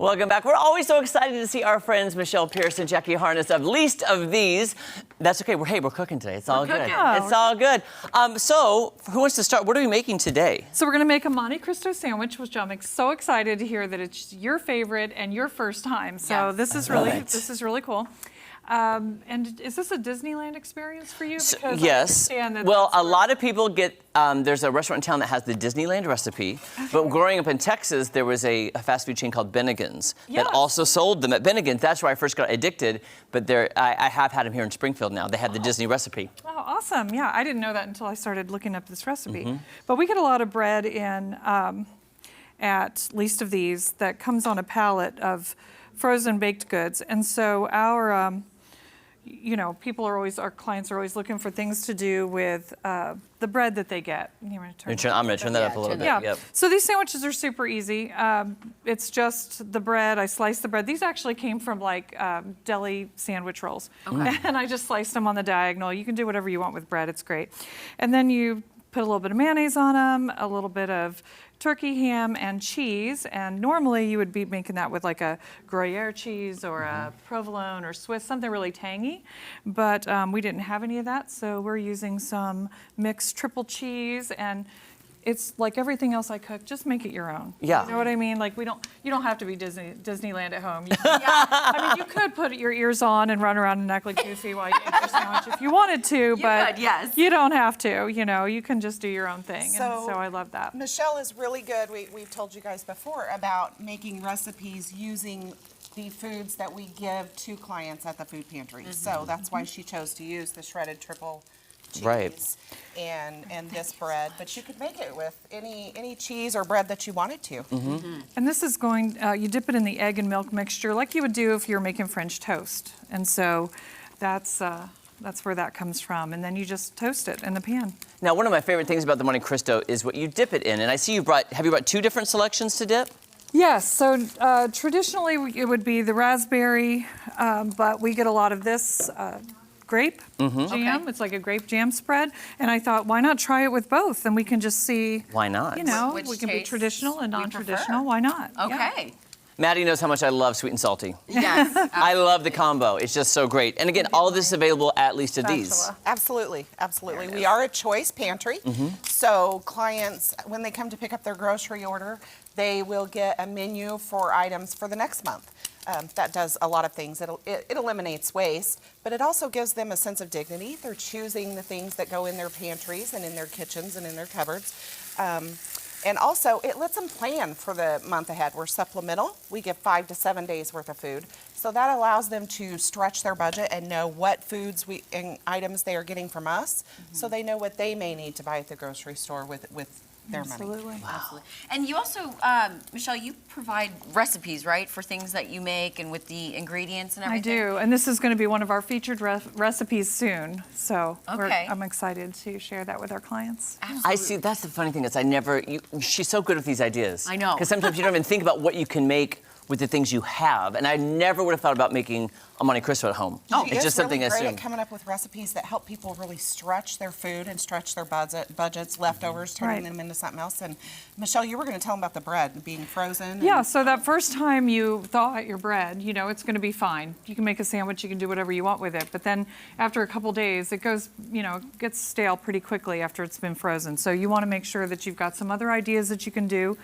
Welcome back. We're always so excited to see our friends Michelle Pierce and Jackie Harness of Least of These. That's okay. We're cooking today. It's all good. It's all good. So, who wants to start? What are we making today? So we're going to make a Monte Cristo sandwich, which I'm so excited to hear that it's your favorite and your first time. So yes. this is really cool. And is this a Disneyland experience for you? Because yes. Well, a lot of people get, there's a restaurant in town that has the Disneyland recipe, but growing up in Texas, there was a fast food chain called Bennigan's that also sold them at Bennigan's. That's where I first got addicted, but I have had them here in Springfield now. They have the Disney recipe. Oh, awesome. Yeah, I didn't know that until I started looking up this recipe. But we get a lot of bread in at Least of These that comes on a pallet of frozen baked goods. And so our our clients are always looking for things to do with the bread that they get. I'm going to turn that up a little bit. Yeah. Yep. So these sandwiches are super easy. It's just the bread. I slice the bread. These actually came from like deli sandwich rolls. Okay. And I just sliced them on the diagonal. You can do whatever you want with bread. It's great. And then you put a little bit of mayonnaise on them, a little bit of turkey, ham, and cheese. And normally you would be making that with like a Gruyere cheese or a provolone or Swiss, something really tangy. But we didn't have any of that, so we're using some mixed triple cheese. And it's like everything else I cook, just make it your own. Yeah. You know what I mean? Like you don't have to be Disneyland at home. I mean, you could put your ears on and run around and act like Goofy while you eat your sandwich if you wanted to, but you don't have to. You can just do your own thing. So I love that. Michelle is really good. We've told you guys before about making recipes using the foods that we give to clients at the food pantry. So that's why she chose to use the shredded triple cheese and this bread, but you could make it with any cheese or bread that you wanted to. And this is going, you dip it in the egg and milk mixture like you would do if you're making French toast. And so that's where that comes from. And then you just toast it in the pan. Now, one of my favorite things about the Monte Cristo is what you dip it in. And I see have you brought two different selections to dip? Yes, so traditionally it would be the raspberry, but we get a lot of this grape jam. Okay. It's like a grape jam spread. And I thought, why not try it with both? And we can just see. Why not? We can be traditional and non-traditional. Why not? Okay. Yeah. Maddie knows how much I love sweet and salty. Yes. I love the combo. It's just so great. And again, all of this is available at Least of These. Absolutely. We are a choice pantry. So clients, when they come to pick up their grocery order, they will get a menu for items for the next month. That does a lot of things. It eliminates waste, but it also gives them a sense of dignity. They're choosing the things that go in their pantries and in their kitchens and in their cupboards. And also, it lets them plan for the month ahead. We're supplemental. We give 5 to 7 days worth of food. So that allows them to stretch their budget and know what foods and items they are getting from us, so they know what they may need to buy at the grocery store with their money. Wow. Absolutely. And you also, Michelle, you provide recipes, right, for things that you make and with the ingredients and everything? I do, and this is going to be one of our featured recipes soon. So I'm excited to share that with our clients. Absolutely. I see, that's the funny thing is she's so good with these ideas. I know. Because sometimes you don't even think about what you can make with the things you have. And I never would have thought about making a Monte Cristo at home. It's just something I assume. She's really great at coming up with recipes that help people really stretch their food and stretch their budgets, leftovers, turning them into something else. And Michelle, you were going to tell them about the bread being frozen. Yeah, so that first time you thaw out your bread, it's going to be fine. You can make a sandwich, you can do whatever you want with it. But then after a couple days, it goes, gets stale pretty quickly after it's been frozen. So you want to make sure that you've got some other ideas that you can do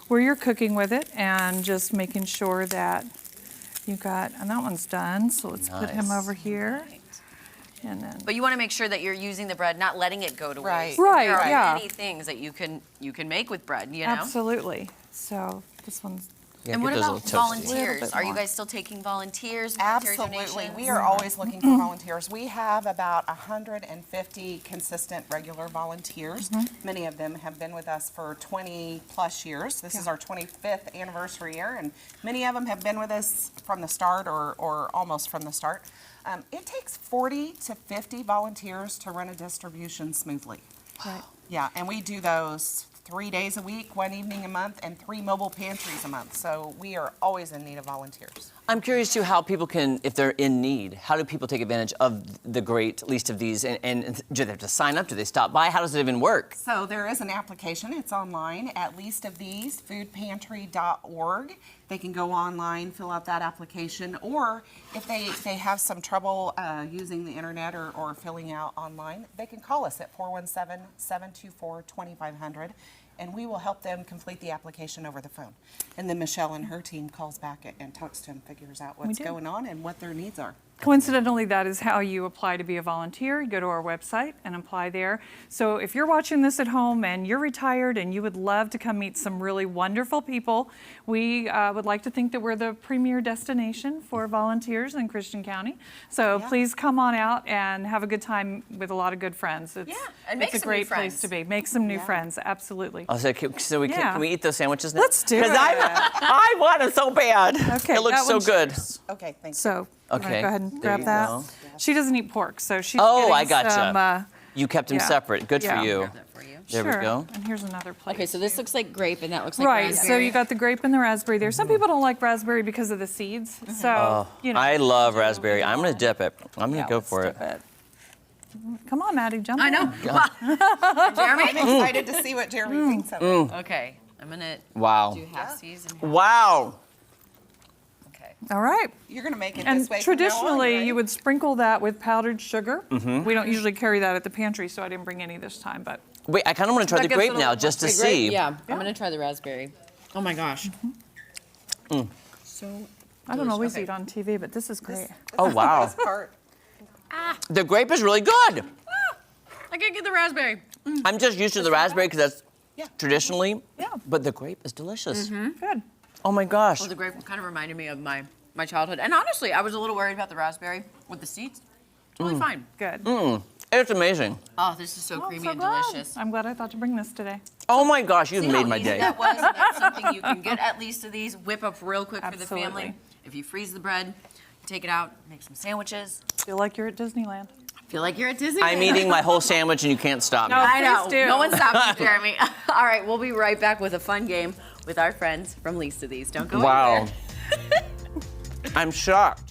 where you're cooking with it and just making sure that you've got, and that one's done. So let's put him over here. And then, but you want to make sure that you're using the bread, not letting it go to waste. Right, there are yeah. many things that you can make with bread, Absolutely. So this one's. And what about volunteers? Are you more. guys still taking volunteers? Absolutely. We are always looking for volunteers. We have about 150 consistent regular volunteers. Many of them have been with us for 20 plus years. This is our 25th anniversary year, and many of them have been with us from the start or almost from the start. It takes 40 to 50 volunteers to run a distribution smoothly. Right. Yeah, and we do those 3 days a week, 1 evening a month, and 3 mobile pantries a month. So we are always in need of volunteers. I'm curious too how people can, if they're in need, how do people take advantage of the great Least of These? And do they have to sign up? Do they stop by? How does it even work? So there is an application. It's online at leastofthesefoodpantry.org. they can go online, fill out that application, or if they have some trouble using the internet or filling out online, they can call us at 417-724-2500, and we will help them complete the application over the phone. And then Michelle and her team calls back and talks to them, figures out what's do. going on and what their needs are. Coincidentally, that is how you apply to be a volunteer. You go to our website and apply there. So if you're watching this at home and you're retired and you would love to come meet some really wonderful people, we would like to think that we're the premier destination for volunteers in Christian County. So please come on out and have a good time with a lot of good friends. It's, and make it's a some new great place friends. to be. Make some new friends, absolutely. Oh, so can we eat those sandwiches now? Let's do it. Because I want it so bad. Okay, It looks that so one's good. Okay, thank you. So you wanna Okay, go ahead and there grab you that. go. She doesn't eat pork, so she's Oh, getting I gotcha. some, You kept them yeah. separate. Good Yeah. for you. Grab that for you. There sure. we go. And here's another plate. Okay, so this looks like grape and that looks like Right, raspberry. so you got the grape and the raspberry there. Some people don't like raspberry because of the seeds, so, you know. I love raspberry. I'm going to dip it. I'm going Yeah, to go let's for it. dip it. Come on, Maddie, jump I in. know. I'm Jeremy? excited to see what Jeremy thinks of it. Okay, I'm gonna Wow. do half these and half. Wow. Okay. All right. You're going to make it And this way from now on, traditionally, right? you would sprinkle that with powdered sugar. We don't usually carry that at the pantry, so I didn't bring any this time, but Wait, I kind of want to try That the gets grape a little- now just to the grape? see. Yeah, I'm gonna try the raspberry. Oh my gosh. So I don't always Okay. eat on TV, but this is great. Oh, wow. This part. The grape is really good. I can't get the raspberry. I'm just used to the raspberry because that's Yeah. traditionally. Yeah. But the grape is delicious. Good. Oh my gosh. Well, the grape kind of reminded me of my childhood. And honestly, I was a little worried about the raspberry with the seeds. Totally fine. Good. It's amazing. Oh, this is so Oh, I'm creamy so and glad. delicious. I'm glad I thought to bring this today. Oh my gosh, you've See made how my easy day. that was? And that's something you can get at least of these, whip up real quick for the Absolutely. family. If you freeze the bread, take it out, make some sandwiches. Feel like you're at Disneyland. Feel like you're at Disney. I'm eating my whole sandwich and you can't stop me. No. I know. Please do. No one stops you, Jeremy. All right, we'll be right back with a fun game with our friends from Least of These. Don't go Wow. anywhere. I'm shocked.